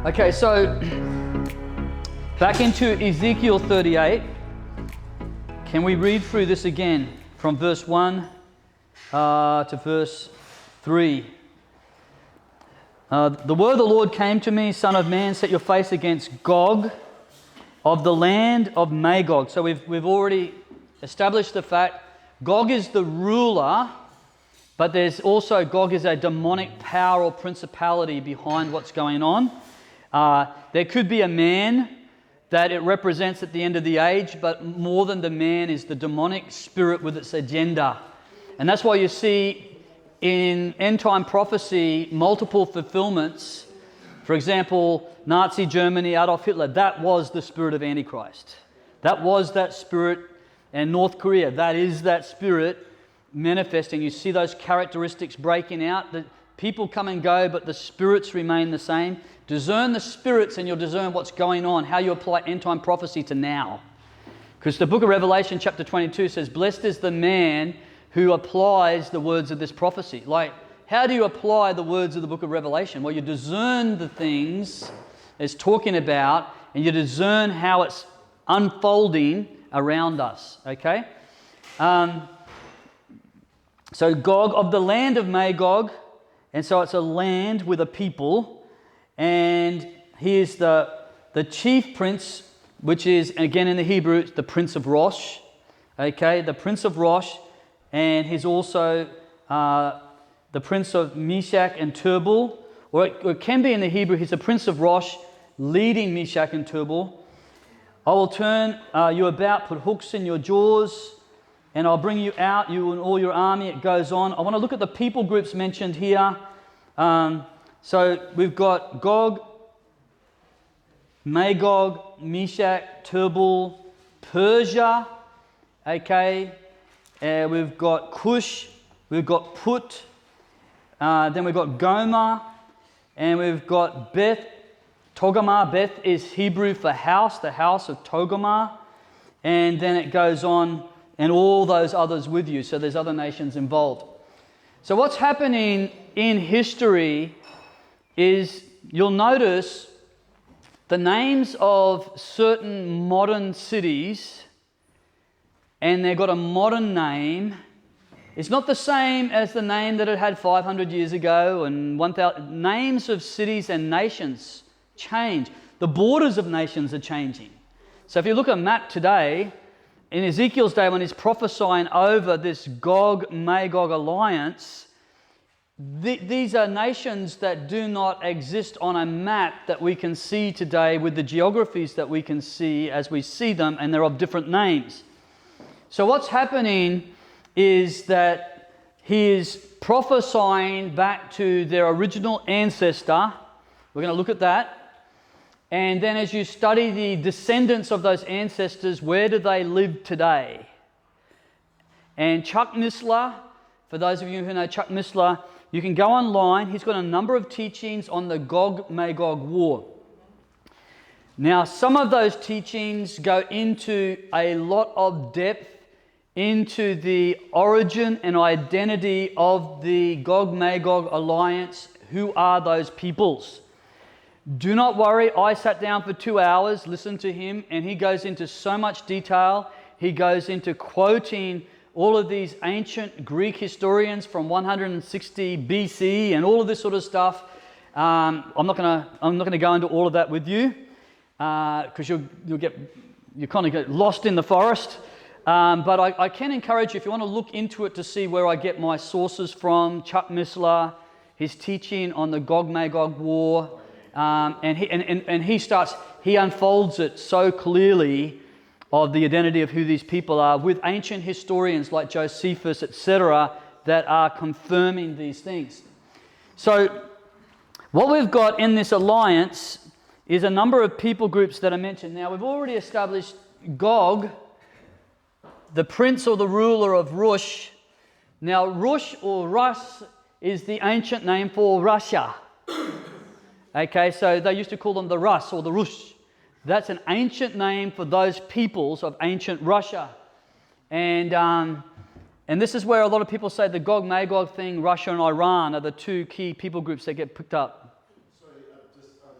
Okay, so back into Ezekiel 38. Can we read through this again from verse 1 to verse 3? The word of the Lord came to me, Son of man, set your face against Gog of the land of Magog. So we've already established the fact Gog is the ruler, but there's also Gog is a demonic power or principality behind what's going on. There could be a man that it represents at the end of the age, but more than the man is the demonic spirit with its agenda. And that's why you see in end-time prophecy multiple fulfillments. For example, Nazi Germany, Adolf Hitler, that was the spirit of Antichrist. That was that spirit. And North Korea, that is that spirit manifesting. You see those characteristics breaking out. The people come and go, but the spirits remain the same. Discern the spirits and you'll discern what's going on, how you apply end-time prophecy to now. Because the book of Revelation chapter 22 says, blessed is the man who applies the words of this prophecy. Like, how do you apply the words of the book of Revelation? Well, you discern the things it's talking about, and you discern how it's unfolding around us, okay? So Gog of the land of Magog, and so it's a land with a people, and he is the chief prince, which is, again in the Hebrew, the Prince of Rosh, okay? The Prince of Rosh, and he's also the Prince of Meshach and Tubal, or it can be in the Hebrew, he's the Prince of Rosh, leading Meshach and Tubal. I will turn you about, put hooks in your jaws, and I'll bring you out, you and all your army. It goes on. I want to look at the people groups mentioned here. So we've got Gog, Magog, Meshach, Tubal, Persia, okay. We've got Cush, we've got Put, then we've got Gomer, and we've got Beth Togarmah. Beth is Hebrew for house, the house of Togarmah. And then it goes on, and all those others with you. So there's other nations involved. So what's happening in history is you'll notice the names of certain modern cities, and they've got a modern name. It's not the same as the name that it had 500 years ago and 1,000. Names of cities and nations change. The borders of nations are changing. So if you look at a map today, in Ezekiel's day when he's prophesying over this Gog-Magog alliance, these are nations that do not exist on a map that we can see today with the geographies that we can see as we see them, and they're of different names. So what's happening is that he is prophesying back to their original ancestor. We're going to look at that. And then as you study the descendants of those ancestors, where do they live today? And Chuck Missler, for those of you who know Chuck Missler, you can go online. He's got a number of teachings on the Gog-Magog war. Now, some of those teachings go into a lot of depth into the origin and identity of the Gog-Magog alliance. Who are those peoples? Do not worry, I sat down for 2 hours, listened to him, and he goes into so much detail. He goes into quoting all of these ancient Greek historians from 160 BC and all of this sort of stuff. I'm not going to go into all of that with you because you kind of get lost in the forest. But I can encourage you, if you want to look into it, to see where I get my sources from. Chuck Missler, his teaching on the Gog-Magog war. And he unfolds it so clearly of the identity of who these people are with ancient historians like Josephus, etc., that are confirming these things. So what we've got in this alliance is a number of people groups that are mentioned. Now, we've already established Gog, the prince or the ruler of Rush. Now, Rush or Rus is the ancient name for Russia. Okay, so they used to call them the Rus or the Rush. That's an ancient name for those peoples of ancient Russia. And this is where a lot of people say the Gog-Magog thing, Russia and Iran, are the two key people groups that get picked up. Sorry, I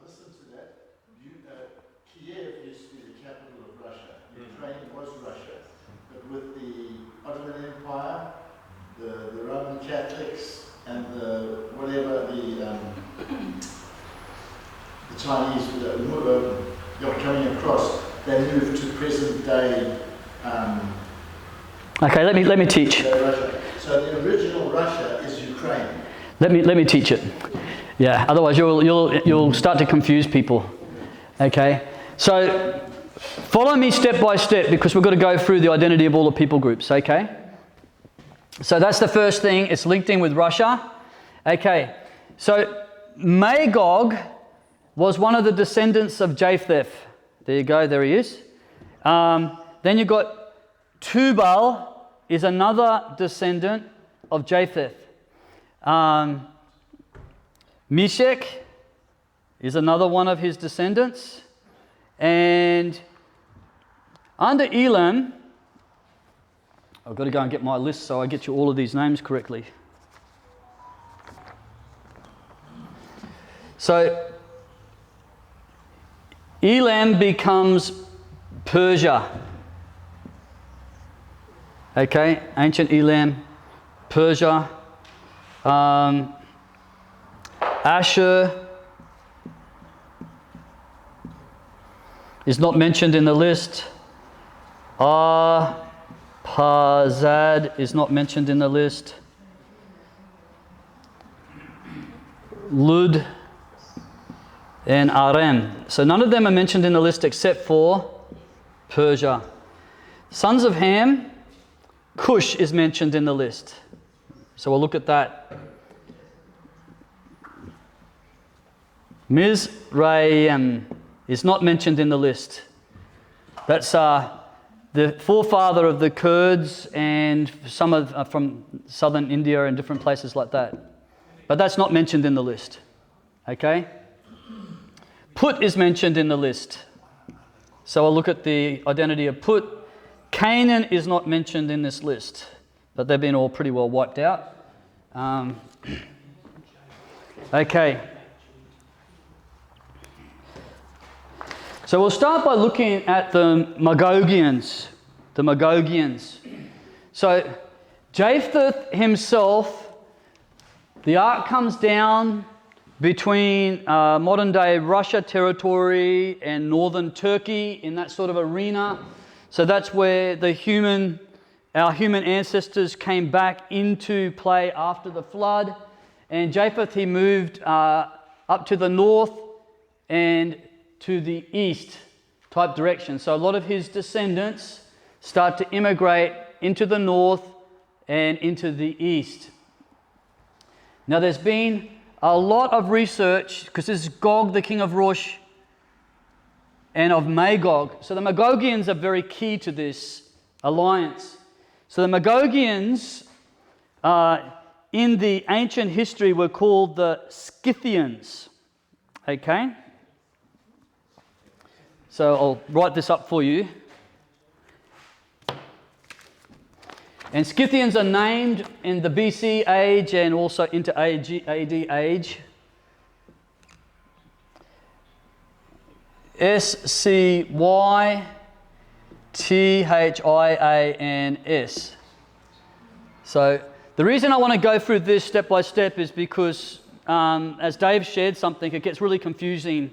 listened to that. it was Russia, but with the Ottoman Empire, the Roman Catholics, and the Chinese coming across, they moved to present day. Okay, let me teach. Russia. So the original Russia is Ukraine. Let me teach it. Yeah. Otherwise, you'll start to confuse people. Okay. So follow me step by step because we've got to go through the identity of all the people groups. Okay. So that's the first thing. It's linked in with Russia. Okay. So Magog was one of the descendants of Japheth. There you go. There he is. Then you've got Tubal is another descendant of Japheth. Meshech is another one of his descendants. And under Elam, I've got to go and get my list so I get you all of these names correctly. So Elam becomes Persia. Okay, ancient Elam, Persia. Asher is not mentioned in the list. Arpazad is not mentioned in the list. Lud and Aram. So none of them are mentioned in the list except for Persia. Sons of Ham, Cush is mentioned in the list. So we'll look at that. Mizraim is not mentioned in the list. That's the forefather of the Kurds and some of from southern India and different places like that. But that's not mentioned in the list. Okay? Put is mentioned in the list. So I'll look at the identity of Put. Canaan is not mentioned in this list, but they've been all pretty well wiped out. Okay. So we'll start by looking at the Magogians. The Magogians. So Japheth himself, the ark comes down between modern day Russia territory and northern Turkey in that sort of arena. So that's where our human ancestors came back into play after the flood. And Japheth, he moved up to the north and to the east type direction. So a lot of his descendants start to immigrate into the north and into the east. Now there's been a lot of research, because this is Gog, the king of Rosh, and of Magog. So the Magogians are very key to this alliance. So the Magogians in the ancient history were called the Scythians. Okay? So I'll write this up for you. And Scythians are named in the BC age and also into AD age. Scythians. So the reason I want to go through this step by step is because as Dave shared something, it gets really confusing.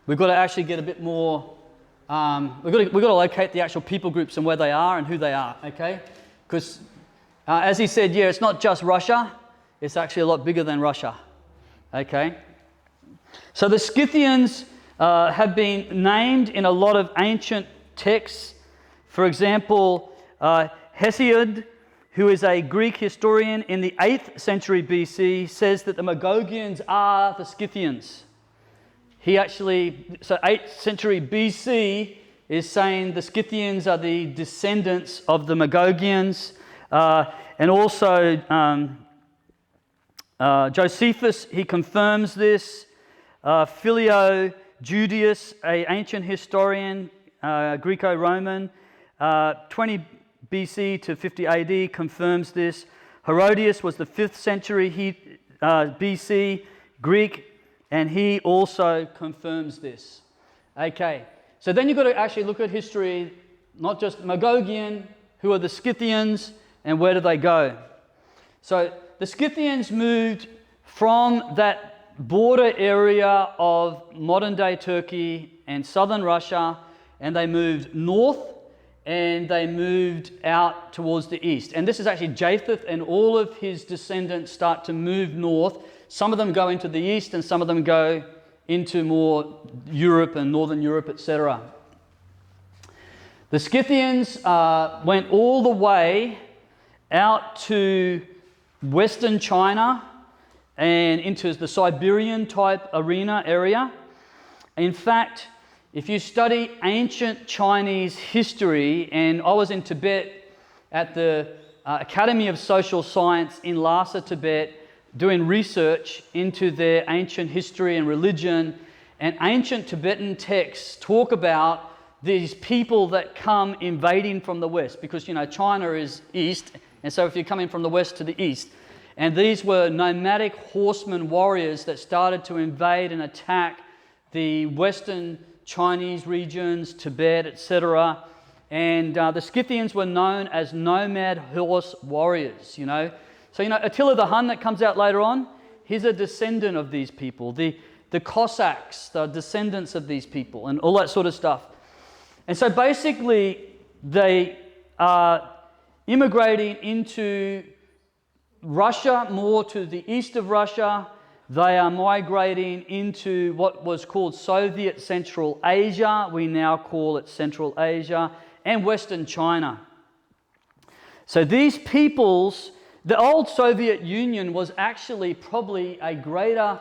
We've got to actually get a bit more, we've got to locate the actual people groups and where they are and who they are, okay? Because as he said, yeah, it's not just Russia, it's actually a lot bigger than Russia, okay? So the Scythians have been named in a lot of ancient texts. For example, Hesiod, who is a Greek historian in the 8th century BC, says that the Magogians are the Scythians. He actually, so 8th century BC is saying the Scythians are the descendants of the Magogians. And also Josephus, he confirms this. Phileo Judaeus, an ancient historian, Greco-Roman, 20 BC to 50 AD, confirms this. Herodias was the 5th century BC, Greek, and he also confirms this. Okay, so then you've got to actually look at history not just Magogian, who are the Scythians, and where do they go? So the Scythians moved from that border area of modern-day Turkey and southern Russia, and they moved north, and they moved out towards the east. And this is actually Japheth and all of his descendants start to move north. Some of them go into the east, and some of them go into more Europe and northern Europe, etc. The Scythians went all the way out to western China and into the Siberian type arena area. In fact, if you study ancient Chinese history, and I was in Tibet at the Academy of Social Science in Lhasa, Tibet, doing research into their ancient history and religion, and ancient Tibetan texts talk about these people that come invading from the west, because China is east, and so if you're coming from the west to the east, and these were nomadic horsemen warriors that started to invade and attack the western Chinese regions, Tibet, etc. And the Scythians were known as nomad horse warriors, So, Attila the Hun that comes out later on, he's a descendant of these people. The Cossacks, the descendants of these people, and all that sort of stuff. And so basically, they are immigrating into Russia, more to the east of Russia. They are migrating into what was called Soviet Central Asia. We now call it Central Asia, and Western China. So these peoples, the old Soviet Union was actually probably a greater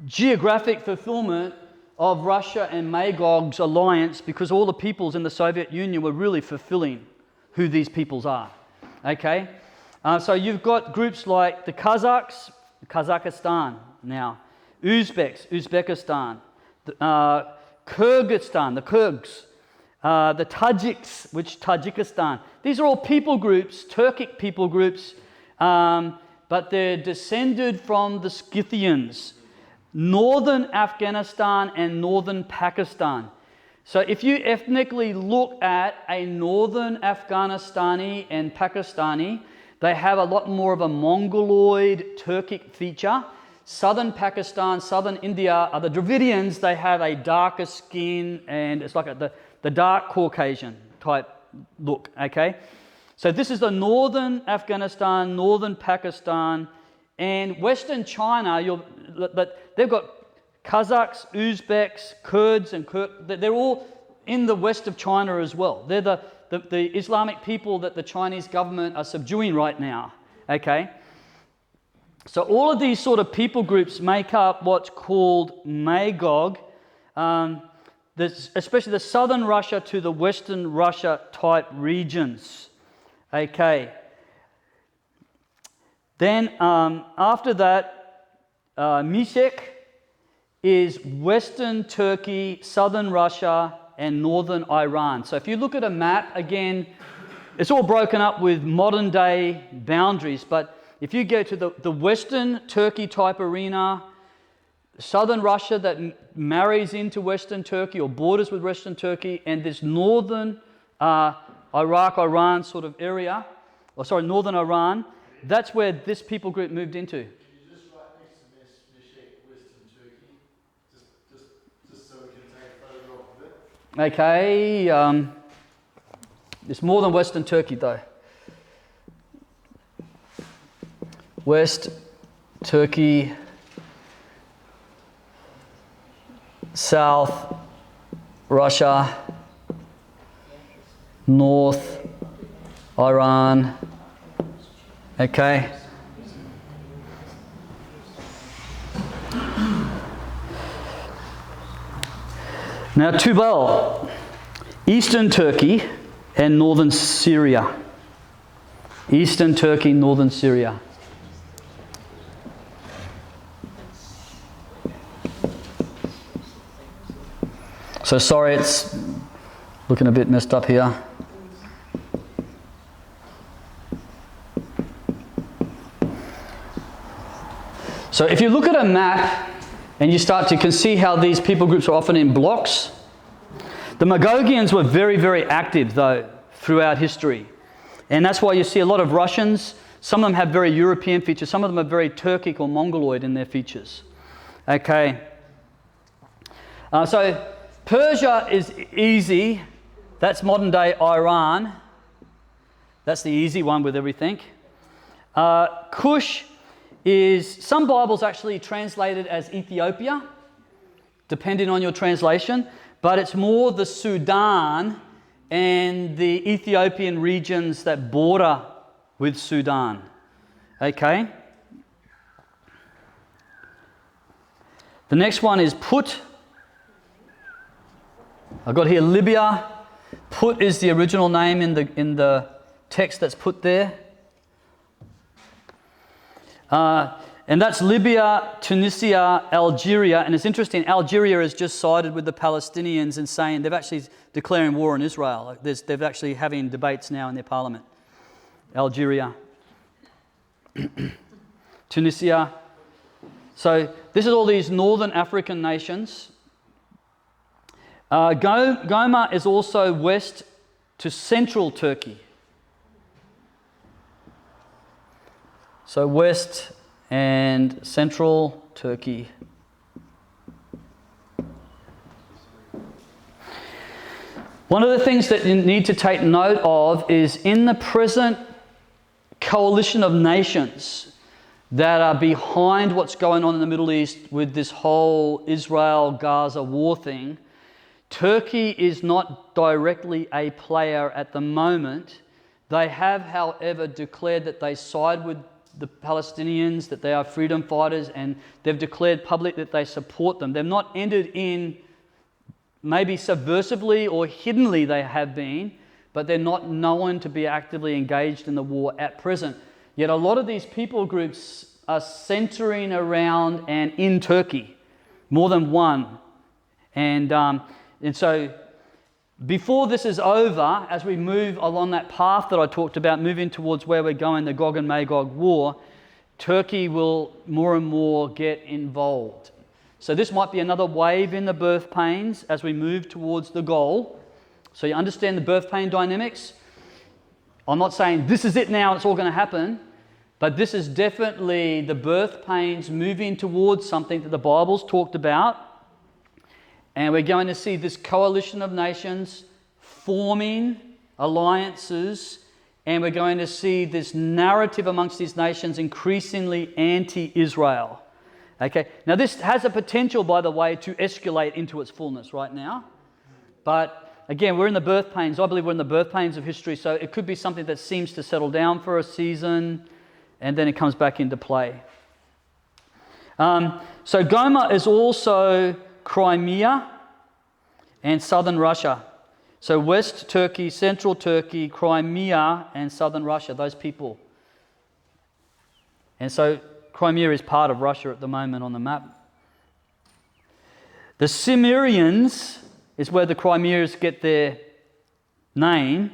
geographic fulfillment of Russia and Magog's alliance, because all the peoples in the Soviet Union were really fulfilling who these peoples are. Okay? So you've got groups like the Kazakhs, Kazakhstan now, Uzbeks, Uzbekistan, Kyrgyzstan, the Kyrgyz, the Tajiks, which Tajikistan. These are all people groups, Turkic people groups, but they're descended from the Scythians, northern Afghanistan and northern Pakistan. So if you ethnically look at a northern Afghanistani and Pakistani, they have a lot more of a Mongoloid Turkic feature. Southern Pakistan, southern India are the Dravidians. They have a darker skin, and it's like the dark Caucasian type look, okay? So this is the northern Afghanistan, northern Pakistan, and western China. But they've got Kazakhs, Uzbeks, Kurds, and they're all in the west of China as well. They're the Islamic people that the Chinese government are subduing right now, okay? So all of these sort of people groups make up what's called Magog, especially the southern Russia to the western Russia type regions, okay? Then after that, Mishek is western Turkey, southern Russia, and northern Iran. So if you look at a map, again, it's all broken up with modern day boundaries, but if you go to the western Turkey type arena, southern Russia that marries into western Turkey or borders with western Turkey, and this northern Iraq, Iran sort of area, northern Iran, that's where this people group moved into. Can you just write next to Meshek, western Turkey, just so we can take a photograph of it? Okay, it's more than western Turkey though. West Turkey, South Russia, North Iran, okay. Now Tubal, eastern Turkey and northern Syria. Eastern Turkey, northern Syria. So sorry, it's looking a bit messed up here. So if you look at a map and you can see how these people groups are often in blocks. The Magogians were very, very active, though, throughout history. And that's why you see a lot of Russians. Some of them have very European features. Some of them are very Turkic or Mongoloid in their features. Okay. So Persia is easy. That's modern-day Iran. That's the easy one with everything. Kush is, some Bibles actually translated as Ethiopia, depending on your translation, but it's more the Sudan and the Ethiopian regions that border with Sudan. Okay? The next one is Put. I've got here Libya. Put is the original name in the text that's put there. And that's Libya, Tunisia, Algeria. And it's interesting, Algeria has just sided with the Palestinians and saying they've actually declaring war on Israel. They're actually having debates now in their parliament. Algeria. Tunisia. So this is all these northern African nations. Goma is also west to central Turkey. So west and central Turkey. One of the things that you need to take note of is in the present coalition of nations that are behind what's going on in the Middle East with this whole Israel-Gaza war thing, Turkey is not directly a player at the moment. They have, however, declared that they side with the Palestinians, that they are freedom fighters, and they've declared publicly that they support them. They've not entered in, maybe subversively or hiddenly they have been, but they're not known to be actively engaged in the war at present. Yet a lot of these people groups are centering around and in Turkey, more than one. And so before this is over, as we move along that path that I talked about, moving towards where we're going, the Gog and Magog war, Turkey will more and more get involved. So this might be another wave in the birth pains as we move towards the goal. So you understand the birth pain dynamics. I'm not saying this is it now, it's all going to happen, but this is definitely the birth pains moving towards something that the Bible's talked about. And we're going to see this coalition of nations forming alliances, and we're going to see this narrative amongst these nations increasingly anti-Israel. Okay, now this has a potential, by the way, to escalate into its fullness right now. But again, we're in the birth pains. I believe we're in the birth pains of history, so it could be something that seems to settle down for a season, and then it comes back into play. So Goma is also Crimea and southern Russia. So West Turkey, Central Turkey, Crimea, and southern Russia, those people. And so Crimea is part of Russia at the moment on the map. The Cimmerians is where the Crimeans get their name.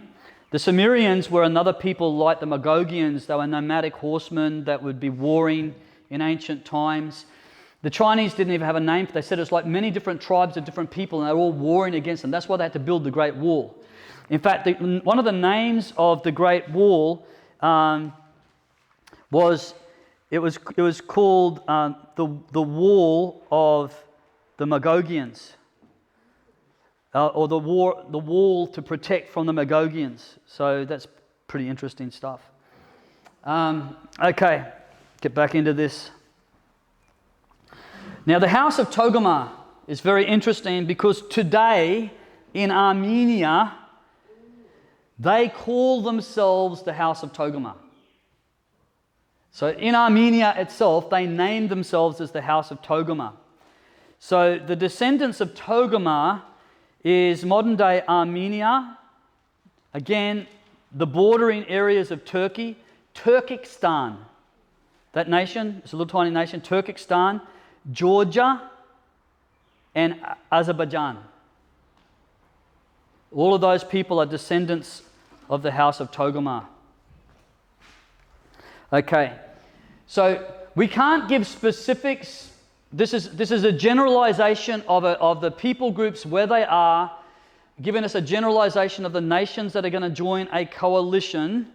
The Cimmerians were another people like the Magogians. They were nomadic horsemen that would be warring in ancient times. The Chinese didn't even have a name. They said it's like many different tribes of different people, and they're all warring against them. That's why they had to build the Great Wall. In fact, one of the names of the Great Wall was called the Wall of the Magogians, or the wall to protect from the Magogians. So that's pretty interesting stuff. Okay, get back into this. Now, the house of Togarmah is very interesting because today in Armenia, they call themselves the house of Togarmah. So in Armenia itself, they named themselves as the house of Togarmah. So the descendants of Togarmah is modern-day Armenia. Again, the bordering areas of Turkey. Turkestan, that nation, it's a little tiny nation, Turkestan. Georgia and Azerbaijan. All of those people are descendants of the house of Togarmah. Okay, so we can't give specifics. This is a generalization of the people groups where they are, giving us a generalization of the nations that are going to join a coalition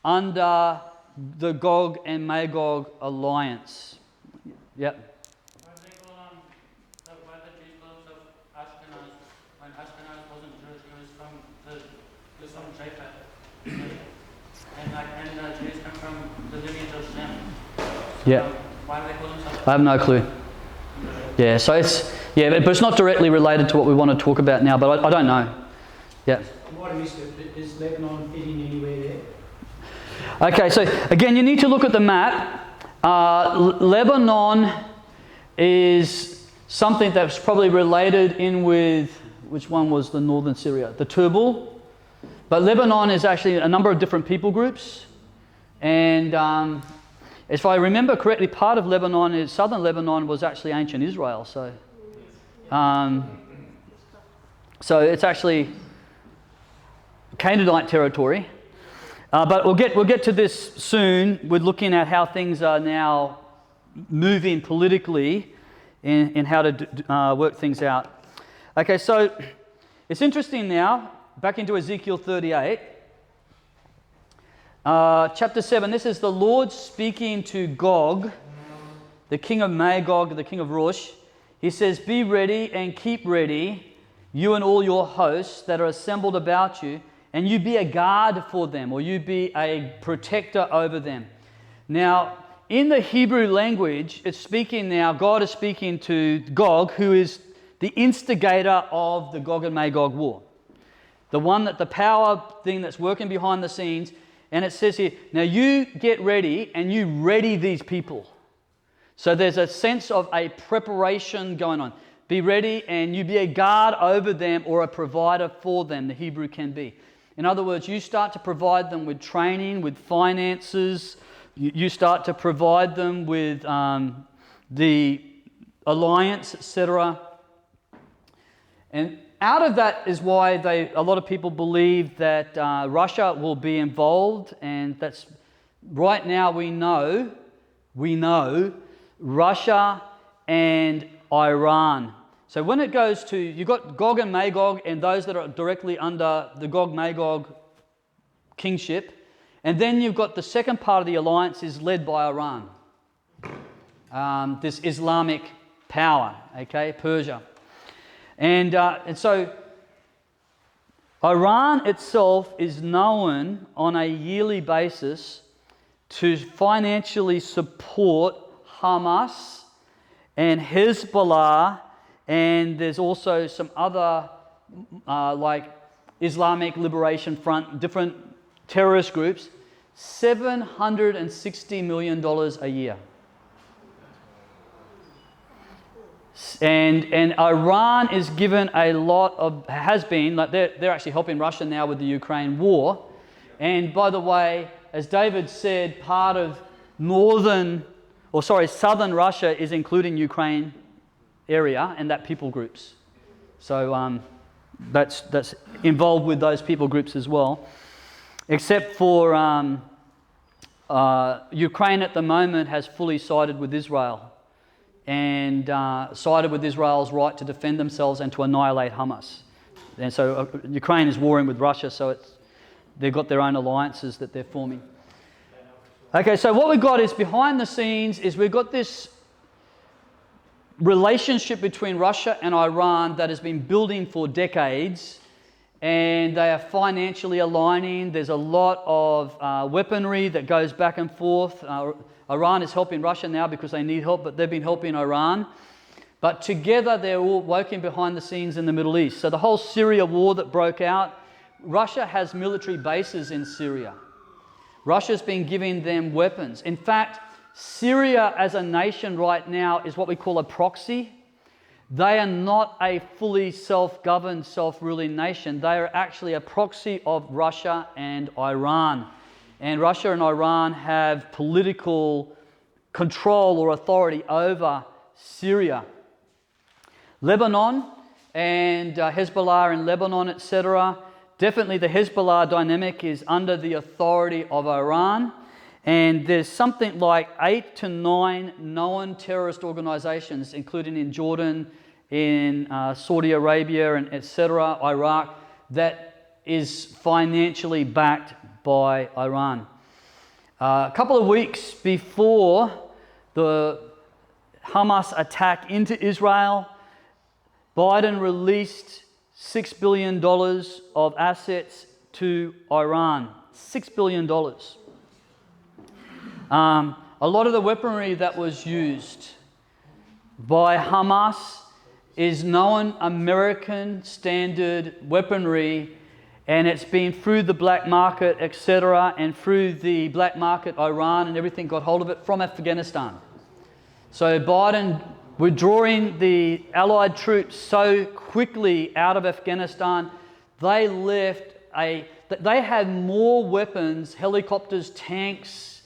under the Gog and Magog alliance. Yep. Why they call why the peoples of Ashkenaz, when Ashkenaz wasn't Jewish, it was from Japheth. And Jews come from the lineage of Shem. Yeah. Why do they call themselves? I have no clue. Yeah, so but it's not directly related to what we want to talk about now, but I don't know. Yeah. What is Lebanon fitting anywhere there? Okay, so again, you need to look at the map. Lebanon is something that's probably related in with, which one was the northern Syria? The Tubal. But Lebanon is actually a number of different people groups. And if I remember correctly, part of Lebanon southern Lebanon was actually ancient Israel. So it's actually Canaanite territory. But we'll get to this soon. We're looking at how things are now moving politically in how to work things out. Okay, so it's interesting now, back into Ezekiel 38. Chapter 7, this is the Lord speaking to Gog, the king of Magog, the king of Rosh. He says, "Be ready and keep ready, you and all your hosts that are assembled about you, and you be a guard for them," or you be a protector over them. Now, in the Hebrew language, it's speaking now, God is speaking to Gog, who is the instigator of the Gog and Magog war. The one that the power thing that's working behind the scenes. And it says here, now you get ready and you ready these people. So there's a sense of a preparation going on. Be ready and you be a guard over them or a provider for them, the Hebrew can be. In other words, you start to provide them with training, with finances. You start to provide them with the alliance, etc. And out of that is why a lot of people believe that Russia will be involved, and that's right now we know Russia and Iran. So when it goes to, you've got Gog and Magog and those that are directly under the Gog-Magog kingship, and then you've got the second part of the alliance is led by Iran, this Islamic power, okay, Persia. And so Iran itself is known on a yearly basis to financially support Hamas and Hezbollah, and there's also some other like Islamic Liberation Front, different terrorist groups, $760 million a year. And Iran is given a lot of, has been, like they're actually helping Russia now with the Ukraine war. And by the way, as David said, part of southern Russia is including Ukraine area and that people groups. So that's involved with those people groups as well. Except for Ukraine at the moment has fully sided with Israel. And sided with Israel's right to defend themselves and to annihilate Hamas. And so Ukraine is warring with Russia, so they've got their own alliances that they're forming. Okay, so what we've got is behind the scenes is we've got this relationship between Russia and Iran that has been building for decades, and they are financially aligning. There's a lot of weaponry that goes back and forth. Iran is helping Russia now because they need help, but they've been helping Iran. But together they're all working behind the scenes in the Middle East. So the whole Syria war that broke out, Russia has military bases in Syria. Russia's been giving them weapons. In fact, Syria as a nation right now is what we call a proxy. They are not a fully self-governed, self-ruling nation. They are actually a proxy of Russia and Iran. And Russia and Iran have political control or authority over Syria. Lebanon and Hezbollah in Lebanon, etc. Definitely the Hezbollah dynamic is under the authority of Iran. And there's something like 8 to 9 known terrorist organizations, including in Jordan in Saudi Arabia and etc., Iraq, that is financially backed by Iran. A couple of weeks before the Hamas attack into Israel, Biden released $6 billion of assets to Iran. $6 billion. A lot of the weaponry that was used by Hamas is known American standard weaponry, and it's been through the black market, etc., and through the black market, Iran and everything got hold of it from Afghanistan. So Biden withdrawing the Allied troops so quickly out of Afghanistan, they had more weapons, helicopters, tanks,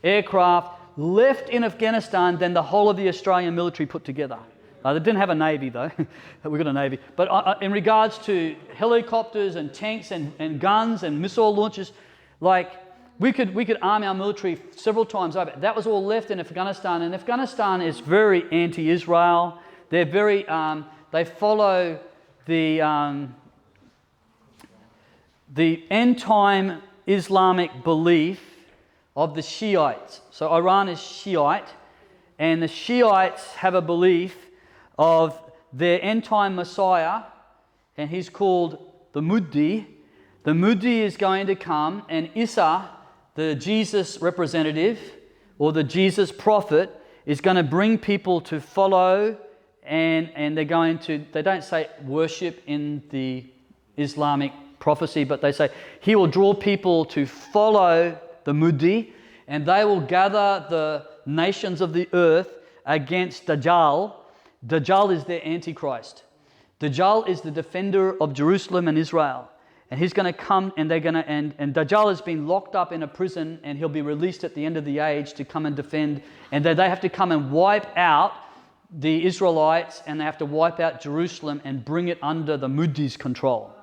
aircraft left in Afghanistan than the whole of the Australian military put together. They didn't have a navy though. We've got a navy. But in regards to helicopters and tanks and guns and missile launchers, like we could arm our military several times over. That was all left in Afghanistan, and Afghanistan is very anti-Israel. They're very they follow the end-time Islamic belief of the Shiites. So Iran is Shiite, and the Shiites have a belief of their end-time Messiah, and he's called the Mahdi. The Mahdi is going to come, and Isa, the Jesus representative, or the Jesus prophet, is going to bring people to follow, and they're going to, they don't say worship in the Islamic prophecy, but they say he will draw people to follow the Mahdi, and they will gather the nations of the earth against Dajjal. Dajjal is their antichrist. Dajjal is the defender of Jerusalem and Israel. And he's going to come, and they're going to, and Dajjal has been locked up in a prison, and he'll be released at the end of the age to come and defend. And they have to come and wipe out the Israelites, and they have to wipe out Jerusalem and bring it under the Mahdi's control.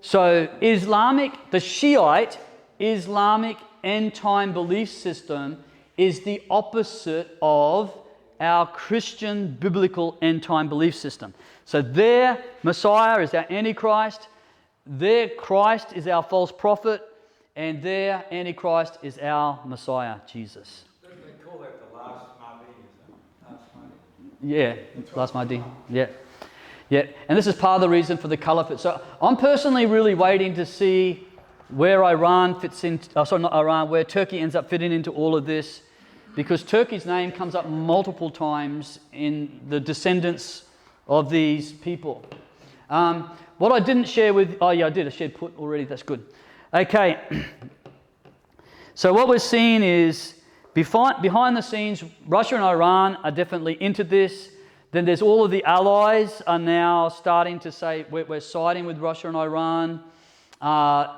So the Shiite Islamic end-time belief system is the opposite of our Christian biblical end-time belief system. So their Messiah is our Antichrist, their Christ is our false prophet, and their Antichrist is our Messiah, Jesus. They call that the last Mahdi, isn't it? Last Mahdi. Yeah, last Mahdi. Yeah. And this is part of the reason for the caliphate. So I'm personally really waiting to see where Iran fits in, where Turkey ends up fitting into all of this, because Turkey's name comes up multiple times in the descendants of these people. What I didn't share with, I did, I shared Put already, that's good. Okay, so what we're seeing is, behind the scenes, Russia and Iran are definitely into this. Then there's all of the allies are now starting to say, we're siding with Russia and Iran.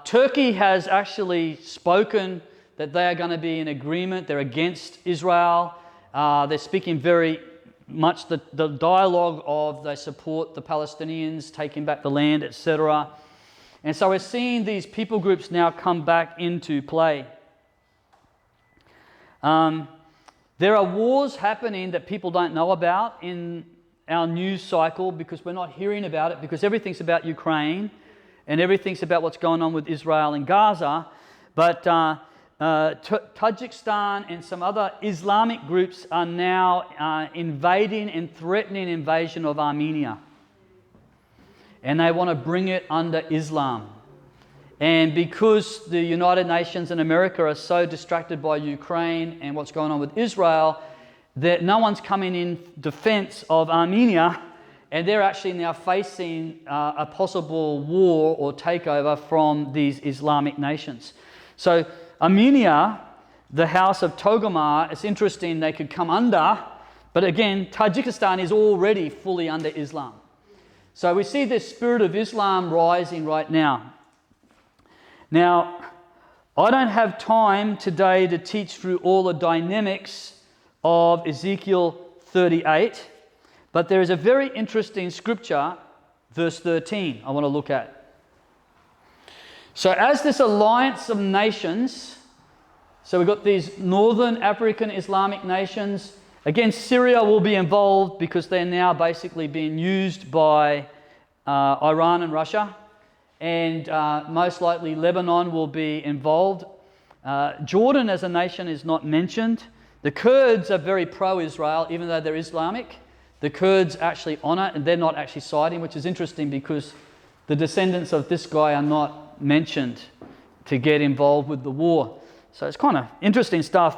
Turkey has actually spoken that they are going to be in agreement. They're against Israel. They're speaking very much the dialogue of they support the Palestinians, taking back the land, etc. And so we're seeing these people groups now come back into play. There are wars happening that people don't know about in our news cycle because we're not hearing about it, because everything's about Ukraine and everything's about what's going on with Israel and Gaza. But Tajikistan and some other Islamic groups are now invading and threatening invasion of Armenia. And they want to bring it under Islam. And because the United Nations and America are so distracted by Ukraine and what's going on with Israel, that no one's coming in defense of Armenia, and they're actually now facing a possible war or takeover from these Islamic nations. So Armenia, the house of Togomar, it's interesting, they could come under, but again, Tajikistan is already fully under Islam. So we see this spirit of Islam rising right now. Now, I don't have time today to teach through all the dynamics of Ezekiel 38, but there is a very interesting scripture, verse 13, I want to look at. So as this alliance of nations, so we've got these northern African Islamic nations Again, Syria will be involved because they're now basically being used by Iran and Russia, and most likely Lebanon will be involved. Jordan as a nation is not mentioned. The Kurds are very pro-Israel, even though they're Islamic. The Kurds actually honour, and they're not actually siding, which is interesting because the descendants of this guy are not mentioned to get involved with the war. So it's kind of interesting stuff.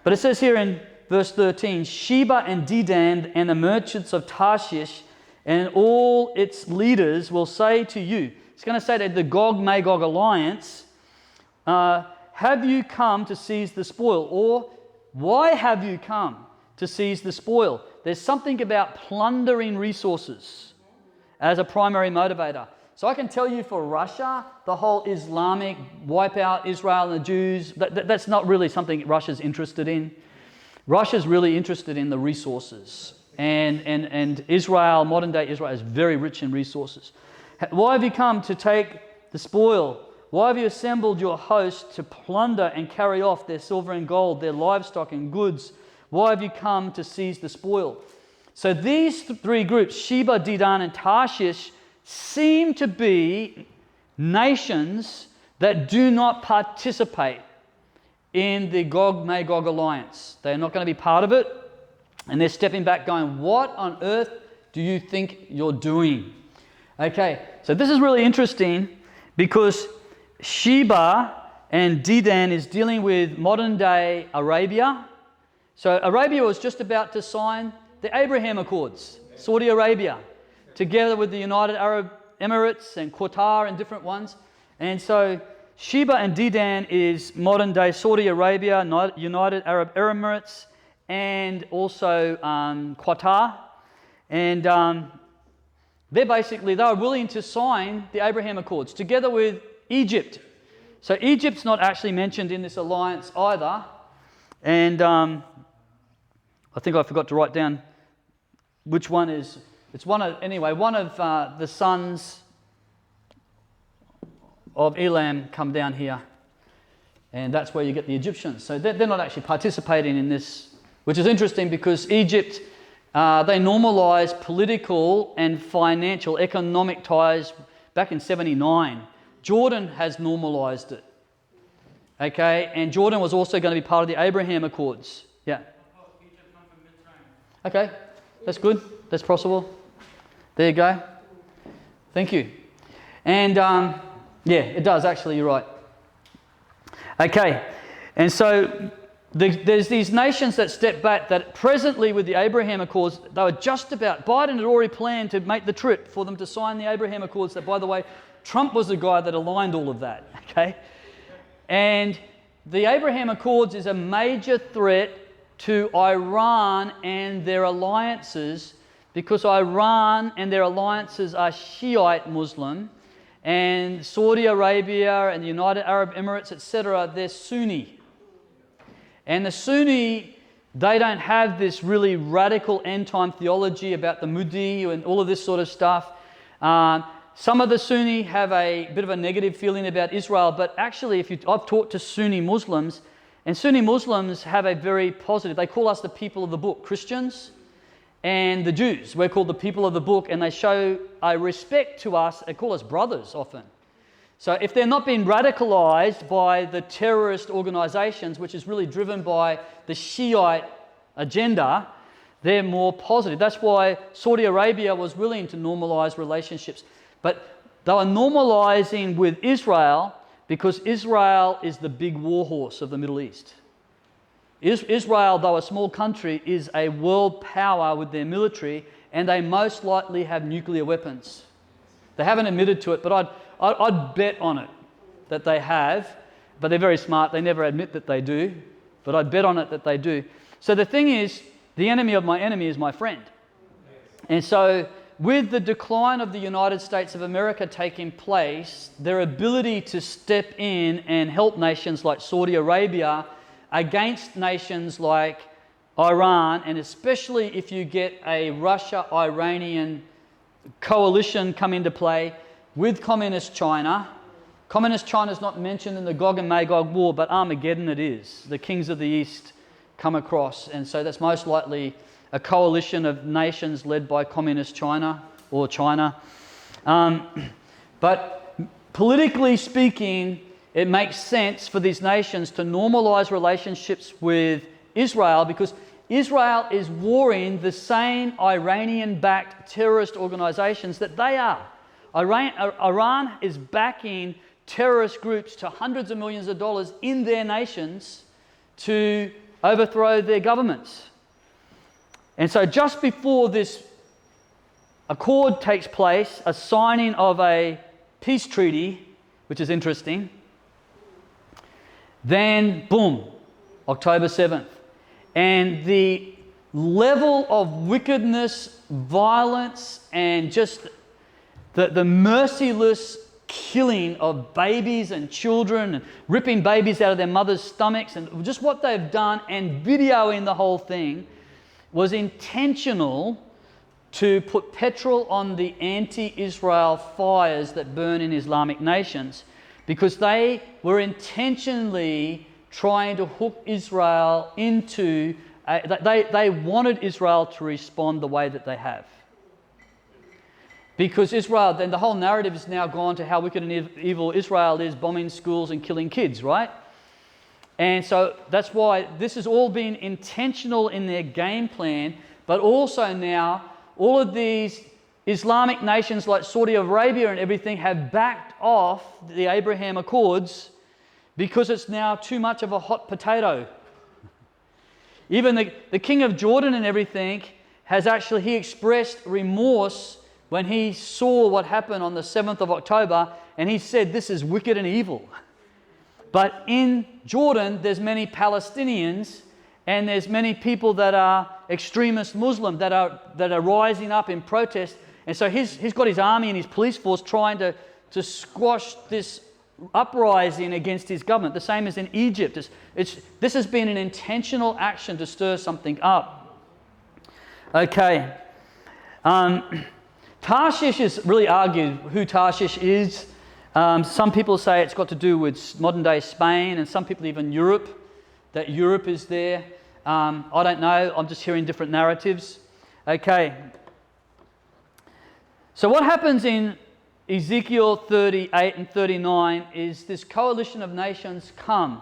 But it says here in verse 13, Sheba and Dedan and the merchants of Tarshish and all its leaders will say to you, it's going to say to the Gog-Magog alliance, have you come to seize the spoil? Or why have you come to seize the spoil? There's something about plundering resources as a primary motivator. So I can tell you for Russia, the whole Islamic wipe out Israel and the Jews, that's not really something Russia's interested in. Russia's really interested in the resources. And Israel, modern day Israel, is very rich in resources. Why have you come to take the spoil? Why have you assembled your host to plunder and carry off their silver and gold, their livestock and goods? Why have you come to seize the spoil? So these three groups, Sheba, Dedan, and Tarshish, seem to be nations that do not participate in the Gog-Magog alliance. They're not going to be part of it, and they're stepping back going, what on earth do you think you're doing? Okay, so this is really interesting because Sheba and Dedan is dealing with modern day Arabia. So Arabia was just about to sign the Abraham Accords, Saudi Arabia, together with the United Arab Emirates and Qatar and different ones. And so Sheba and Dedan is modern day Saudi Arabia, United Arab Emirates, and also Qatar. And they were willing to sign the Abraham Accords together with Egypt. So Egypt's not actually mentioned in this alliance either. And I think I forgot to write down which one is. It's one of the sons of Elam come down here, and that's where you get the Egyptians. So they're not actually participating in this, which is interesting because Egypt, they normalized political and financial, economic ties back in 79. Jordan has normalized it. Okay, and Jordan was also going to be part of the Abraham Accords. Yeah. Okay, that's good. That's possible. There you go. Thank you. And yeah, it does actually, you're right. Okay, and so there's these nations that step back that presently with the Abraham Accords, they were just about, Biden had already planned to make the trip for them to sign the Abraham Accords that, by the way, Trump was the guy that aligned all of that, okay? And the Abraham Accords is a major threat to Iran and their alliances because Iran and their alliances are Shiite Muslim, and Saudi Arabia and the United Arab Emirates, etc., they're Sunni. And the Sunni, they don't have this really radical end-time theology about the Mahdi and all of this sort of stuff. Some of the Sunni have a bit of a negative feeling about Israel, but actually, I've talked to Sunni Muslims, and Sunni Muslims have a very positive, they call us the people of the book, Christians and the Jews. We're called the people of the book, and they show a respect to us. They call us brothers often. So if they're not being radicalized by the terrorist organizations, which is really driven by the Shiite agenda, they're more positive. That's why Saudi Arabia was willing to normalize relationships. But they were normalizing with Israel because Israel is the big warhorse of the Middle East. Israel, though a small country, is a world power with their military, and they most likely have nuclear weapons. They haven't admitted to it, but I'd bet on it that they have. But they're very smart. They never admit that they do. But I'd bet on it that they do. So the thing is, the enemy of my enemy is my friend. And so with the decline of the United States of America taking place, their ability to step in and help nations like Saudi Arabia against nations like Iran, and especially if you get a Russia-Iranian coalition come into play with Communist China. Communist China is not mentioned in the Gog and Magog war, but Armageddon it is. The kings of the East come across. And so that's most likely a coalition of nations led by Communist China or China. But politically speaking, it makes sense for these nations to normalize relationships with Israel because Israel is warring the same Iranian-backed terrorist organizations that they are. Iran is backing terrorist groups to hundreds of millions of dollars in their nations to overthrow their governments. And so just before this accord takes place, a signing of a peace treaty, which is interesting, then boom, October 7th. And the level of wickedness, violence, and just the merciless killing of babies and children and ripping babies out of their mothers' stomachs and just what they've done and videoing the whole thing was intentional to put petrol on the anti-Israel fires that burn in Islamic nations because they were intentionally trying to hook Israel into, they wanted Israel to respond the way that they have. Because Israel, then the whole narrative is now gone to how wicked and evil Israel is, bombing schools and killing kids, right? And so that's why this has all been intentional in their game plan, but also now all of these Islamic nations like Saudi Arabia and everything have backed off the Abraham Accords because it's now too much of a hot potato. Even the king of Jordan and everything he expressed remorse when he saw what happened on the 7th of October, and he said, this is wicked and evil. But in Jordan, there's many Palestinians, and there's many people that are extremist Muslim that are rising up in protest. And so he's got his army and his police force trying to squash this uprising against his government. The same as in Egypt. This has been an intentional action to stir something up. Okay. Tarshish is really argued who Tarshish is. Some people say it's got to do with modern-day Spain, and some people even Europe, that Europe is there. I don't know. I'm just hearing different narratives. Okay. So what happens in Ezekiel 38 and 39 is this coalition of nations come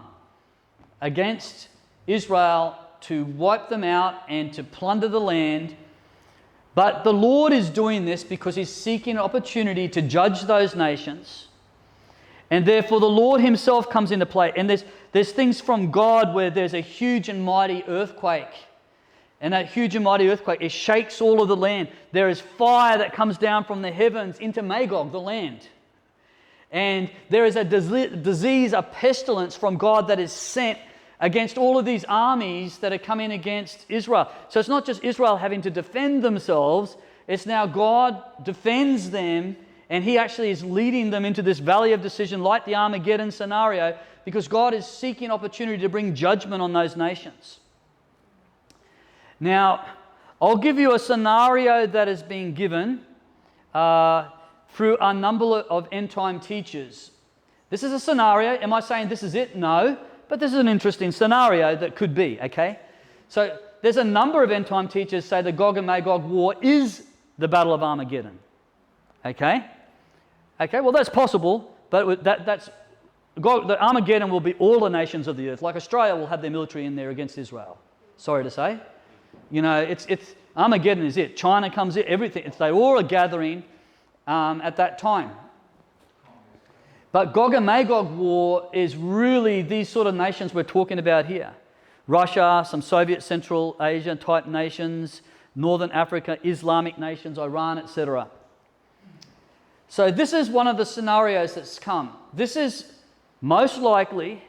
against Israel to wipe them out and to plunder the land. But the Lord is doing this because He's seeking an opportunity to judge those nations. And therefore the Lord Himself comes into play. And there's things from God where there's a huge and mighty earthquake. And that huge and mighty earthquake, it shakes all of the land. There is fire that comes down from the heavens into Magog, the land. And there is a disease, a pestilence from God that is sent against all of these armies that are coming against Israel. So it's not just Israel having to defend themselves, it's now God defends them, and He actually is leading them into this valley of decision like the Armageddon scenario, because God is seeking opportunity to bring judgment on those nations. Now, I'll give you a scenario that has been given through a number of end-time teachers. This is a scenario. Am I saying this is it? No. But this is an interesting scenario that could be, okay? So there's a number of end-time teachers say the Gog and Magog war is the Battle of Armageddon. Okay? Okay, well that's possible, but the Armageddon will be all the nations of the earth. Like Australia will have their military in there against Israel. Sorry to say. You know, it's Armageddon is it. China comes in, everything. They all are gathering at that time. But Gog and Magog war is really these sort of nations we're talking about here. Russia, some Soviet Central Asia type nations, Northern Africa, Islamic nations, Iran, etc. So this is one of the scenarios that's come. This is most likely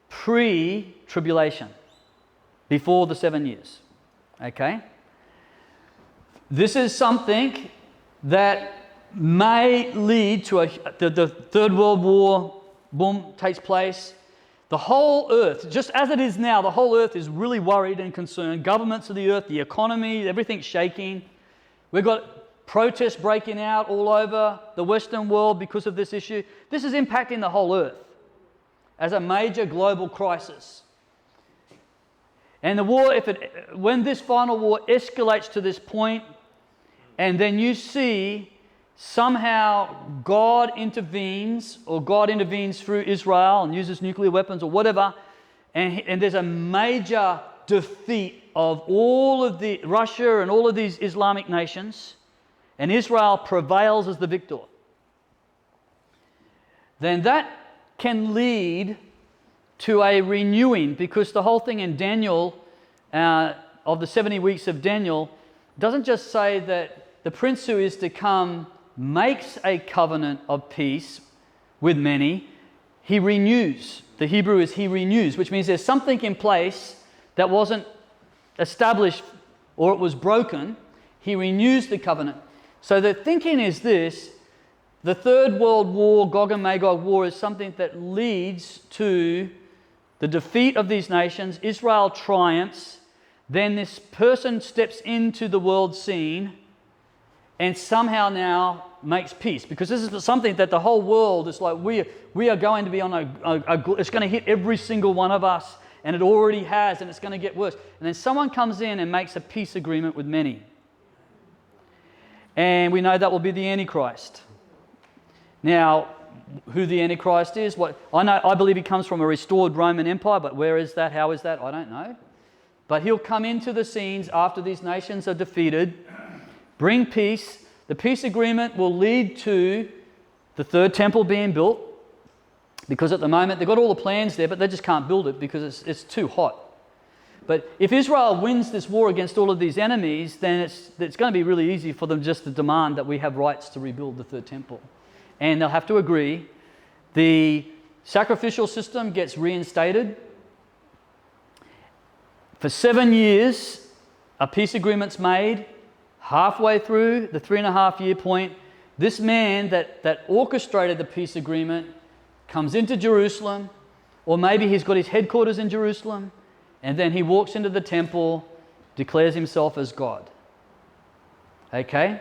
pre-tribulation, before the 7 years. Okay? This is something that may lead to the Third World War, boom, takes place. The whole earth, just as it is now, the whole earth is really worried and concerned. Governments of the earth, the economy, everything's shaking. We've got protests breaking out all over the Western world because of this issue. This is impacting the whole earth as a major global crisis. And the war, when this final war escalates to this point, and then you see somehow God intervenes, or God intervenes through Israel and uses nuclear weapons or whatever, and there's a major defeat of all of the Russia and all of these Islamic nations, and Israel prevails as the victor, then that can lead to a renewing, because the whole thing in Daniel, of the 70 weeks of Daniel, doesn't just say that the prince who is to come makes a covenant of peace with many. He renews. The Hebrew is he renews, which means there's something in place that wasn't established or it was broken. He renews the covenant. So the thinking is this: the Third World War, Gog and Magog war, is something that leads to the defeat of these nations. Israel triumphs. Then this person steps into the world scene and somehow now makes peace. Because this is something that the whole world is like, we are going to be on it's going to hit every single one of us, and it already has, and it's going to get worse. And then someone comes in and makes a peace agreement with many. And we know that will be the Antichrist. Now, who the Antichrist is, I believe he comes from a restored Roman Empire, but where is that? How is that? I don't know. But he'll come into the scenes after these nations are defeated, bring peace. The peace agreement will lead to the third temple being built, because at the moment they've got all the plans there, but they just can't build it because it's too hot. But if Israel wins this war against all of these enemies, then it's going to be really easy for them just to demand that we have rights to rebuild the third temple. And they'll have to agree. The sacrificial system gets reinstated. For 7 years, a peace agreement's made. Halfway through the 3.5-year point, this man that orchestrated the peace agreement comes into Jerusalem, or maybe he's got his headquarters in Jerusalem, and then he walks into the temple, declares himself as God. Okay?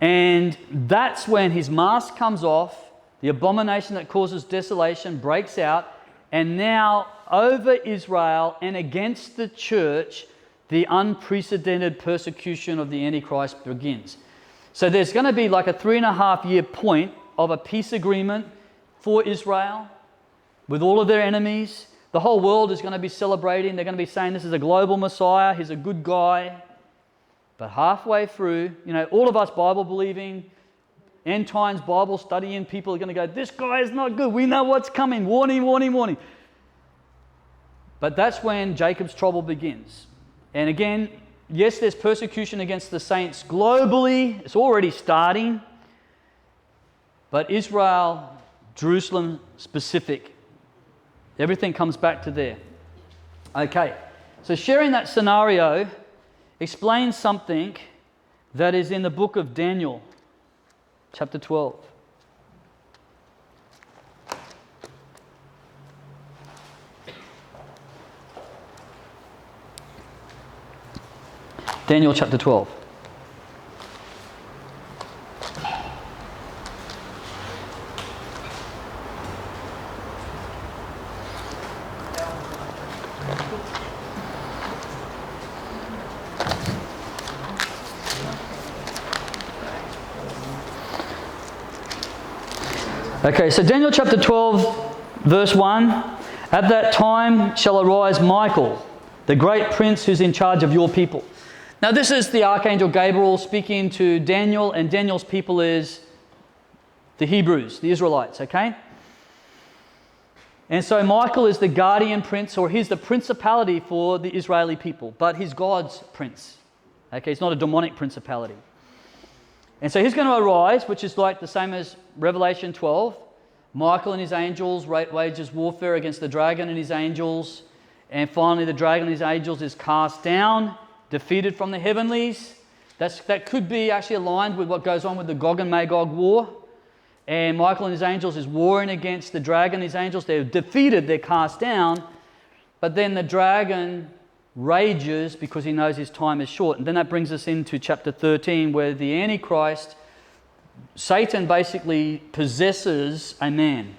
And that's when his mask comes off, the abomination that causes desolation breaks out, and now over Israel and against the church, the unprecedented persecution of the Antichrist begins. So there's going to be like a 3.5-year point of a peace agreement for Israel with all of their enemies. The whole world is going to be celebrating. They're going to be saying this is a global Messiah. He's a good guy. But halfway through, all of us Bible-believing, end times Bible studying people are going to go, this guy is not good. We know what's coming. Warning, warning, warning. But that's when Jacob's trouble begins. And again, yes, there's persecution against the saints globally. It's already starting. But Israel, Jerusalem specific, everything comes back to there. Okay, so sharing that scenario explains something that is in the book of Daniel, chapter 12. Daniel chapter 12. Okay, so Daniel chapter 12, verse 1. At that time shall arise Michael, the great prince who's in charge of your people. Now this is the Archangel Gabriel speaking to Daniel, and Daniel's people is the Hebrews, the Israelites, okay? And so Michael is the guardian prince, or he's the principality for the Israeli people, but he's God's prince. Okay, he's not a demonic principality. And so he's going to arise, which is like the same as Revelation 12. Michael and his angels wages warfare against the dragon and his angels. And finally the dragon and his angels is cast down, defeated from the heavenlies. That could be actually aligned with what goes on with the Gog and Magog war. And Michael and his angels is warring against the dragon and his angels. They're defeated, they're cast down. But then the dragon rages because he knows his time is short. And then that brings us into chapter 13, where the Antichrist, Satan basically possesses a man.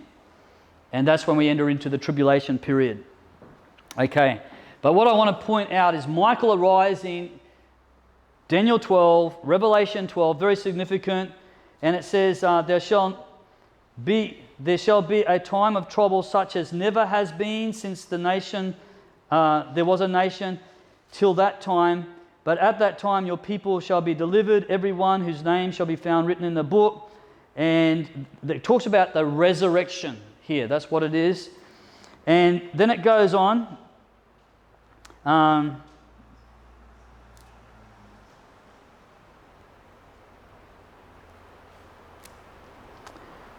And that's when we enter into the tribulation period. Okay, But what I want to point out is Michael arising, Daniel 12, Revelation 12, very significant. And it says, there shall be a time of trouble such as never has been since there was a nation till that time. But at that time your people shall be delivered, every one whose name shall be found written in the book. And it talks about the resurrection here. That's what it is. And then it goes on.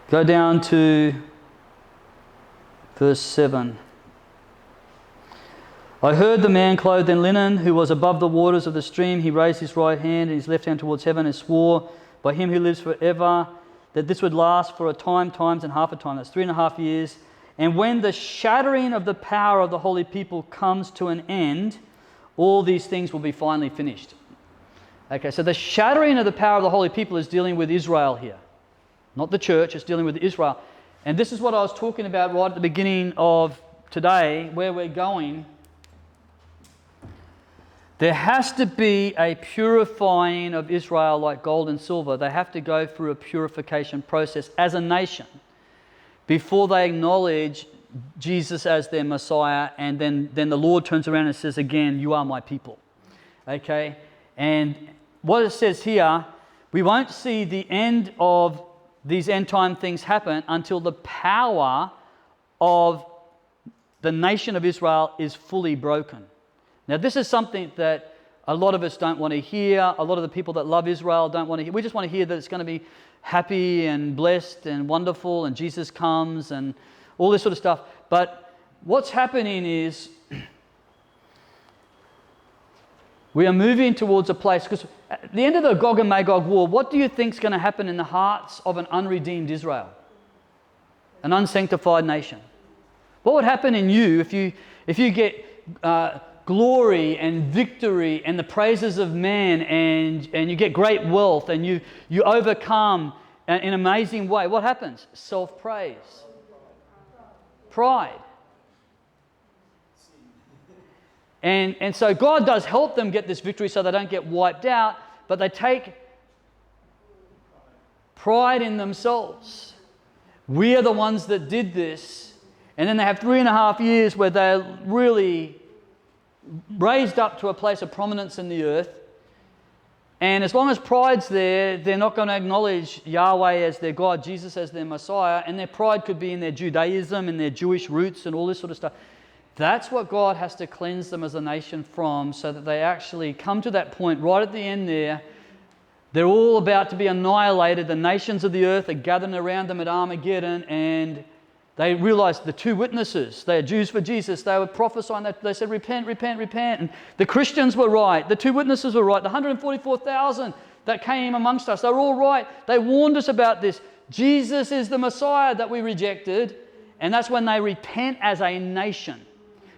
Go down to verse 7. I heard the man clothed in linen who was above the waters of the stream. He raised his right hand and his left hand towards heaven and swore by him who lives forever that this would last for a time, times, and half a time. That's 3.5 years. And when the shattering of the power of the holy people comes to an end, all these things will be finally finished. Okay, so the shattering of the power of the holy people is dealing with Israel here. Not the church, it's dealing with Israel. And this is what I was talking about right at the beginning of today, where we're going. There has to be a purifying of Israel like gold and silver. They have to go through a purification process as a nation before they acknowledge Jesus as their Messiah, and then the Lord turns around and says again, you are my people. Okay? And what it says here, we won't see the end of these end time things happen until the power of the nation of Israel is fully broken. Now, this is something that a lot of us don't want to hear. A lot of the people that love Israel don't want to hear. We just want to hear that it's going to be happy and blessed and wonderful and Jesus comes and all this sort of stuff. But what's happening is we are moving towards a place, because at the end of the Gog and Magog war, what do you think is going to happen in the hearts of an unredeemed Israel? An unsanctified nation. What would happen in you if you get glory and victory and the praises of man, and you get great wealth and you overcome in an amazing way? What happens? Self-praise. Pride. And so God does help them get this victory so they don't get wiped out, but they take pride in themselves. We are the ones that did this. And then they have 3.5 years where they're really raised up to a place of prominence in the earth. And as long as pride's there, they're not going to acknowledge Yahweh as their God, Jesus as their Messiah, and their pride could be in their Judaism and their Jewish roots and all this sort of stuff. That's what God has to cleanse them as a nation from, so that they actually come to that point right at the end there. They're all about to be annihilated. The nations of the earth are gathering around them at Armageddon, and they realized the two witnesses, they are Jews for Jesus, they were prophesying, they said, repent, repent, repent. And the Christians were right, the two witnesses were right, the 144,000 that came amongst us, they were all right. They warned us about this. Jesus is the Messiah that we rejected, and that's when they repent as a nation.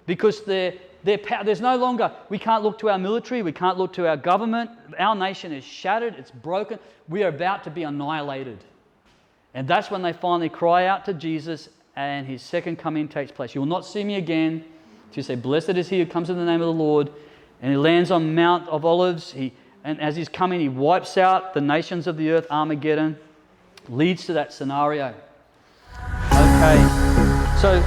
Because there's no longer, we can't look to our military, we can't look to our government. Our nation is shattered, it's broken. We are about to be annihilated. And that's when they finally cry out to Jesus, and his second coming takes place. You will not see me again. So you say, blessed is he who comes in the name of the Lord. And he lands on Mount of Olives. And as he's coming, he wipes out the nations of the earth. Armageddon leads to that scenario. Okay. So